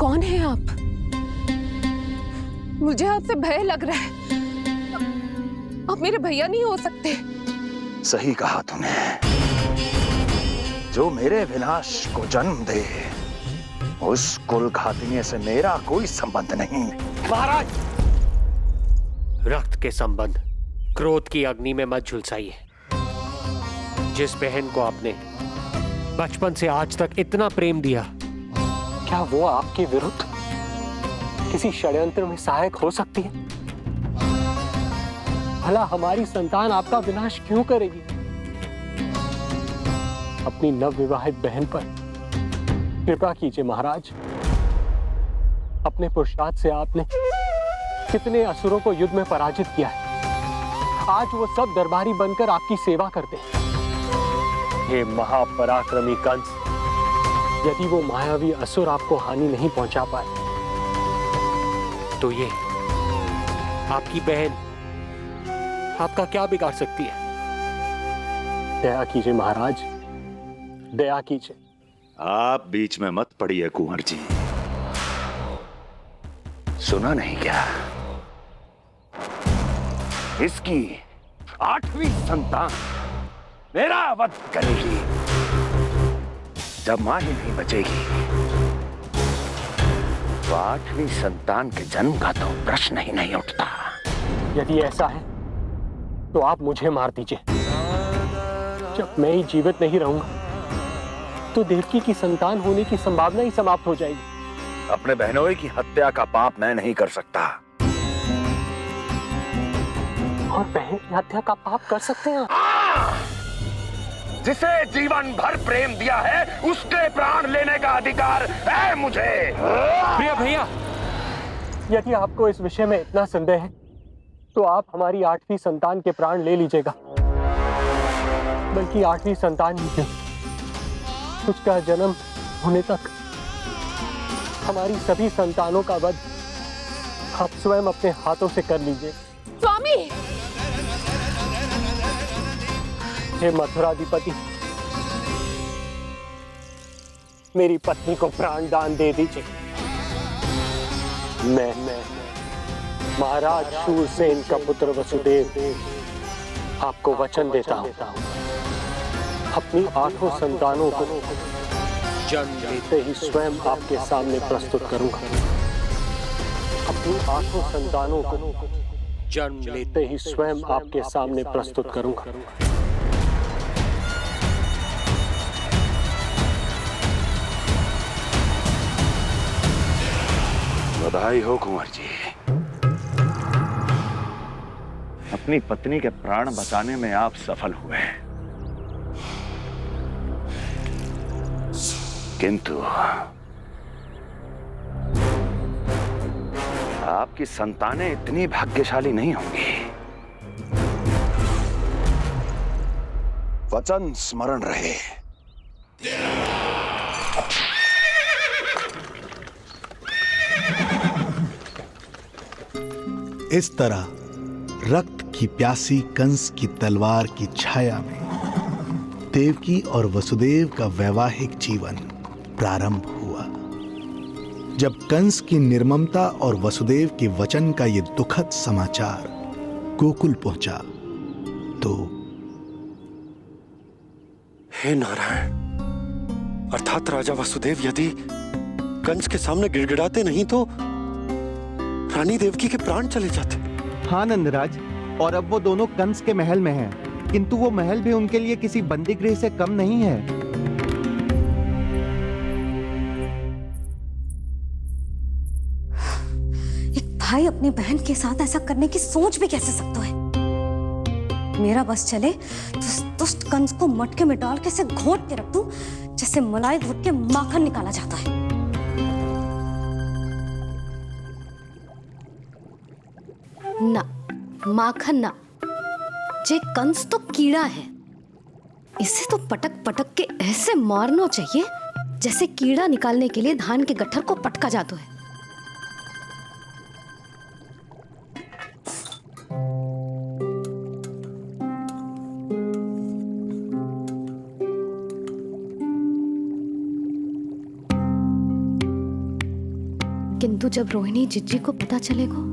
कौन है आप? मुझे आपसे भय लग रहा है। आप मेरे भैया नहीं हो सकते। सही कहा तूने। जो मेरे विनाश को जन्म दे, उस कुल घातिनी से मेरा कोई संबंध नहीं। महाराज, रक्त के संबंध क्रोध की अग्नि में मत झुलसाइए। जिस बहन को आपने बचपन से आज तक इतना प्रेम दिया, क्या वो आपके विरुद्ध किसी षड्यंत्र में सहायक हो सकती है? भला हमारी संतान आपका विनाश क्यों करेगी? अपनी नवविवाहित बहन पर कृपा कीजिए महाराज। अपने पुरुषार्थ से आपने कितने असुरों को युद्ध में पराजित किया है। आज वो सब दरबारी बनकर आपकी सेवा करते हैं। ये महापराक्रमी कंस, यदि वो मायावी असुर आपको हानि नहीं पहुंचा पाए, तो ये आपकी बहन आपका क्या बिगाड़ सकती है? दया कीजिए महाराज, दया कीजिए। आप बीच में मत पड़िए कुंवर जी। सुना नहीं क्या? इसकी 8वीं संतान मेरा वध करेगी। जब मां ही नहीं बचेगी, तो 8वीं संतान के जन्म का तो प्रश्न ही नहीं उठता। यदि ऐसा है तो आप मुझे मार दीजिए। जब मैं ही जीवित नहीं रहूंगा, तो देवकी की संतान होने की संभावना ही समाप्त हो जाएगी। अपने बहनोई की हत्या का पाप मैं नहीं कर सकता। और बहन की हत्या का पाप कर सकते हैं? जिसे जीवन भर प्रेम दिया है, उसके प्राण लेने का अधिकार है मुझे। प्रिय भैया, यदि आपको इस विषय में इतना संदेह है, तो आप हमारी 8वीं संतान के प्राण ले लीजिएगा। बल्कि 8वीं संतान ही क्यों, उसका जन्म होने तक हमारी सभी संतानों का वध आप स्वयं अपने हाथों से कर लीजिए। स्वामी! हे मथुराधिपति, मेरी पत्नी को प्राण दान दे दीजिए। मैं महाराज शूरसेन का पुत्र वसुदेव आपको वचन देता हूं, अपनी 8 संतानों को जन्म लेते ही स्वयं आपके सामने प्रस्तुत करूंगा। अपनी 8 संतानों को जन्म लेते ही स्वयं आपके सामने प्रस्तुत करूंगा। बधाई हो कुंवर जी। अपनी पत्नी के प्राण बचाने में आप सफल हुए, किंतु आपकी संतानें इतनी भाग्यशाली नहीं होंगी। वचन स्मरण रहे। इस तरह रक्त की प्यासी कंस की तलवार की छाया में देवकी और वसुदेव का वैवाहिक जीवन प्रारंभ हुआ। जब कंस की निर्ममता और वसुदेव के वचन का ये दुखद समाचार गोकुल पहुंचा, तो हे नारायण, अर्थात राजा वसुदेव यदि कंस के सामने गिड़गिड़ाते नहीं तो रानी देवकी के प्राण चले जाते। हाँ नंदराज, और अब वो दोनों कंस के महल में हैं, किंतु वो महल भी उनके लिए किसी बंदी गृह से कम नहीं है। एक भाई अपनी बहन के साथ ऐसा करने की सोच भी कैसे सकता है? मेरा बस चले तो उस दुष्ट कंस को मटके में डाल के ऐसे घोंट के रख दूं, जैसे मलाई घोट के माखन निकाला जाता है। ना, माखन ना, जे कंस तो कीड़ा है। इसे तो पटक पटक के ऐसे मारना चाहिए जैसे कीड़ा निकालने के लिए धान के गट्ठर को पटका जाता है। किंतु जब रोहिणी जिज्जी को पता चलेगा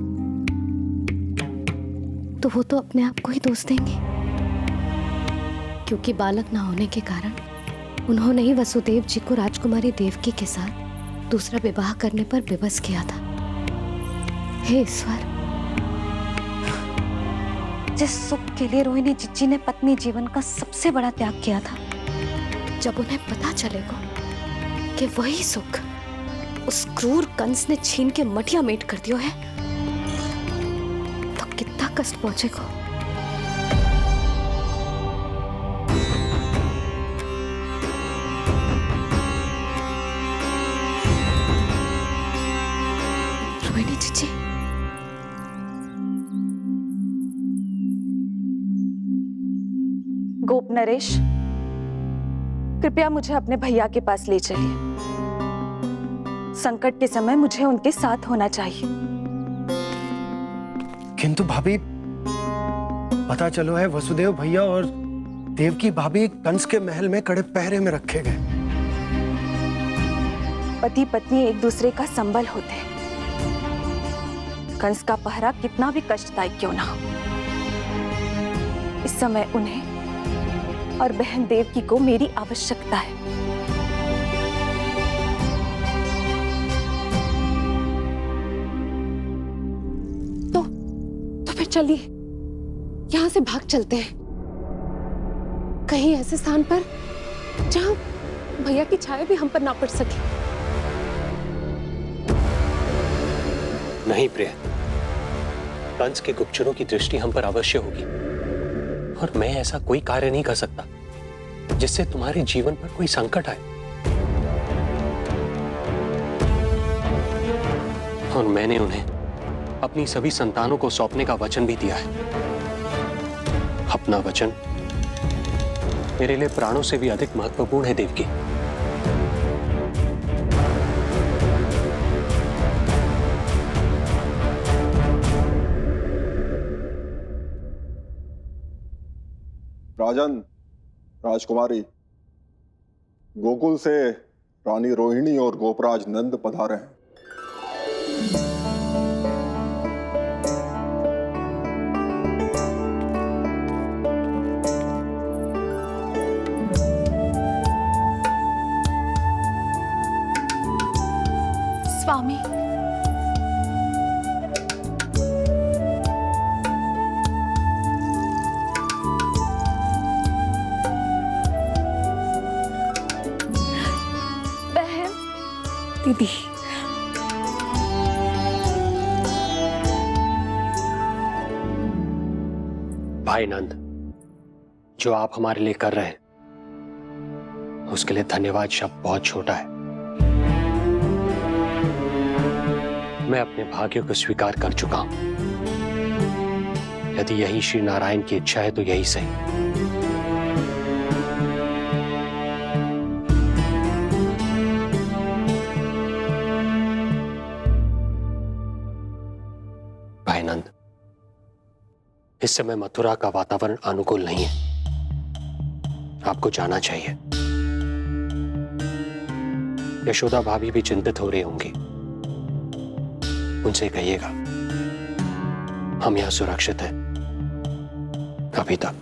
तो वो तो अपने आप को ही दोष देंगे, क्योंकि बालक ना होने के कारण उन्होंने ही वसुदेव जी को राजकुमारी देवकी के साथ दूसरा विवाह करने पर विवश किया था। हे ईश्वर, जिस सुख के लिए रोहिणी जिज्जी ने पत्नी जीवन का सबसे बड़ा त्याग किया था, जब उन्हें पता चलेगा कि वही सुख उस क्रूर कंस ने छीन के मटिया मेट कर दिया है, तो कितना कष्ट पहुंचेगा। रोहिणी जीजी, गोप नरेश, कृपया मुझे अपने भैया के पास ले चलिए। संकट के समय मुझे उनके साथ होना चाहिए। किंतु भाभी, पता चलो है वसुदेव भैया और देवकी भाभी कंस के महल में कड़े पहरे में रखे गए। पति पत्नी एक दूसरे का संबल होते हैं। कंस का पहरा कितना भी कष्टदायक क्यों ना हो, इस समय उन्हें और बहन देवकी को मेरी आवश्यकता है। चलिए यहां से भाग चलते हैं, कहीं ऐसे स्थान पर जहां भैया की छाया भी हम पर ना पड़ सके। नहीं प्रिय, कंस के गुप्तचरों की दृष्टि हम पर अवश्य होगी, और मैं ऐसा कोई कार्य नहीं कर सकता जिससे तुम्हारे जीवन पर कोई संकट आए। और मैंने उन्हें अपनी सभी संतानों को सौंपने का वचन भी दिया है। अपना वचन मेरे लिए प्राणों से भी अधिक महत्वपूर्ण है देवकी। राजन, राजकुमारी, गोकुल से रानी रोहिणी और गोपराज नंद पधारे हैं। स्वामी, बहन, दीदी, भाई नंद, जो आप हमारे लिए कर रहे हैं उसके लिए धन्यवाद शब्द बहुत छोटा है। मैं अपने भाग्य को स्वीकार कर चुका हूं। यदि यही श्री नारायण की इच्छा है तो यही सही। भाई नंद, इस समय मथुरा का वातावरण अनुकूल नहीं है, आपको जाना चाहिए। यशोदा भाभी भी चिंतित हो रही होंगी, उनसे कहिएगा हम यहां सुरक्षित हैं अभी तक।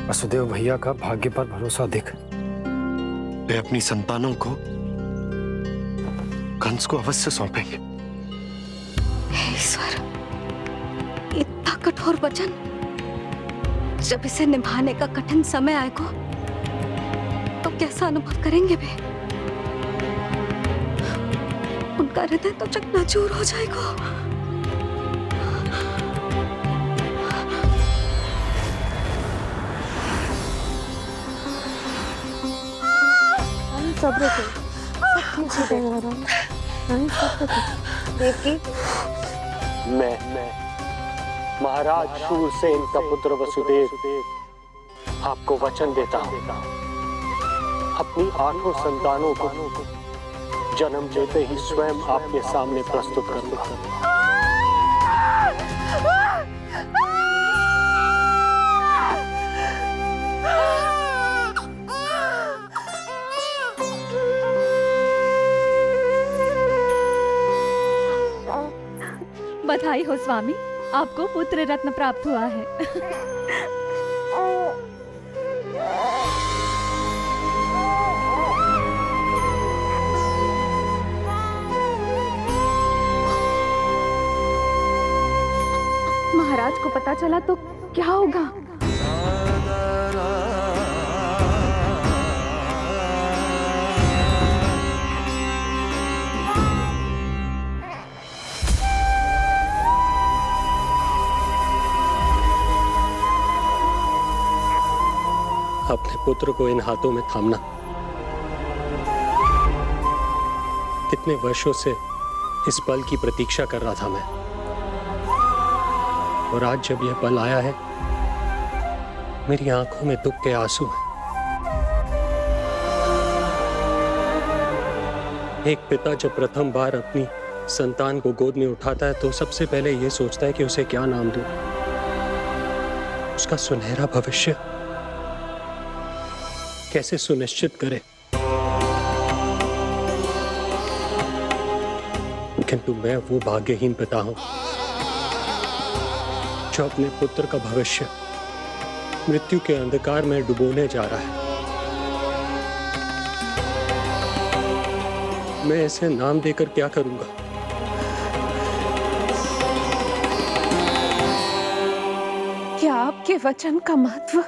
वसुदेव भैया का भाग्य पर भरोसा दिख, वे अपनी संतानों को कंस को अवश्य सौंपेंगे। हे ईश्वर, इतना कठोर वचन, जब इसे निभाने का कठिन समय आएगा तो कैसा अनुभव करेंगे वे? उनका हृदय तो चकनाचूर हो जाएगा। सब्र करो, सब ठीक हो जाएगा। देवकी, मैं महाराज शूरसेन का पुत्र वसुदेव आपको वचन देता हूं, अपनी 8 संतानों को जन्म देते ही स्वयं आपके सामने प्रस्तुत करूंगा। बधाई हो स्वामी, आपको पुत्र रत्न प्राप्त हुआ है। महाराज को पता चला तो क्या होगा? अपने पुत्र को इन हाथों में थामना। कितने वर्षों से इस पल की प्रतीक्षा कर रहा था मैं, और आज जब यह पल आया है, मेरी आंखों में दुख के आंसू हैं। एक पिता जब प्रथम बार अपनी संतान को गोद में उठाता है तो सबसे पहले यह सोचता है कि उसे क्या नाम दूं, उसका सुनहरा भविष्य कैसे सुनिश्चित करे। किंतु मैं वो भाग्यहीन पिता हूं जो अपने पुत्र का भविष्य मृत्यु के अंधकार में डुबोने जा रहा है। मैं इसे नाम देकर क्या करूंगा? क्या आपके वचन का महत्व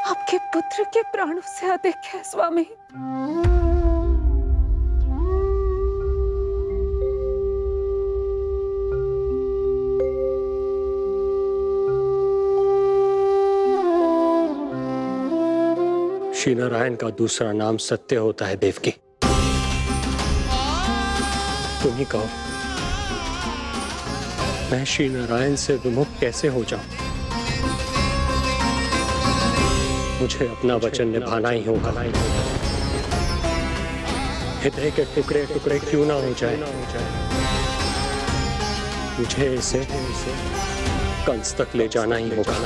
आपके पुत्र के प्राणों से अधिक है स्वामी? श्री नारायण का दूसरा नाम सत्य होता है देवकी। तुम ही कहो, मैं श्री नारायण से विमुख कैसे हो जाऊं? मुझे अपना वचन निभाना ही होगा। हृदय के टुकड़े टुकड़े क्यों ना हो जाए, मुझे इसे कंस तक ले जाना ही होगा।